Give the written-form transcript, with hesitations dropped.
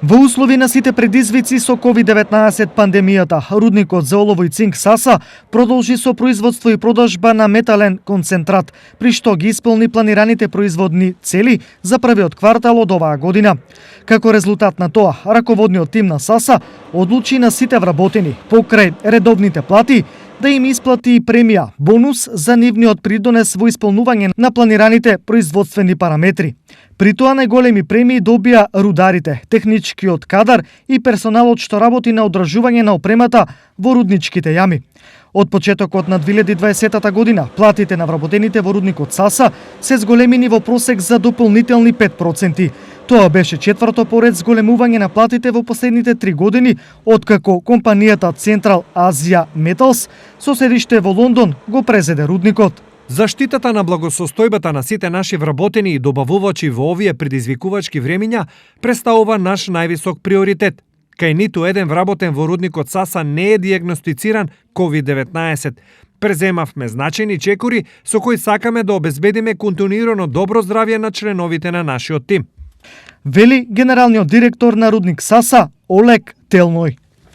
Во услови на сите предизвици со COVID-19 пандемијата, рудникот за олово и цинк Саса продолжи со производство и продажба на метален концентрат, при што ги исполни планираните производни цели за првиот квартал од оваа година. Како резултат на тоа, раководниот тим на Саса одлучи на сите вработени покрај редовните плати да им исплати премија, бонус за нивниот придонес во исполнување на планираните производствени параметри. При тоа најголеми премии добија рударите, техничкиот кадар и персоналот што работи на одржување на опремата во рудничките јами. Од почетокот на 2020 година, платите на вработените во рудникот Саса се зголемени во просек за дополнителни 5%. Тоа беше четврто поред зголемување на платите во последните 3 години, откако компанијата Central Asia Metals со седиште во Лондон го презеде рудникот. Заштитата на благосостојбата на сите наши вработени и добавувачи во овие предизвикувачки времиња представува наш највисок приоритет. Кај ниту еден вработен во рудникот Саса не е диагностициран COVID-19. Преземавме значајни чекори со кои сакаме да обезбедиме континуирано добро здравје на членовите на нашиот тим, вели генералниот директор на рудник Саса Олег Телној.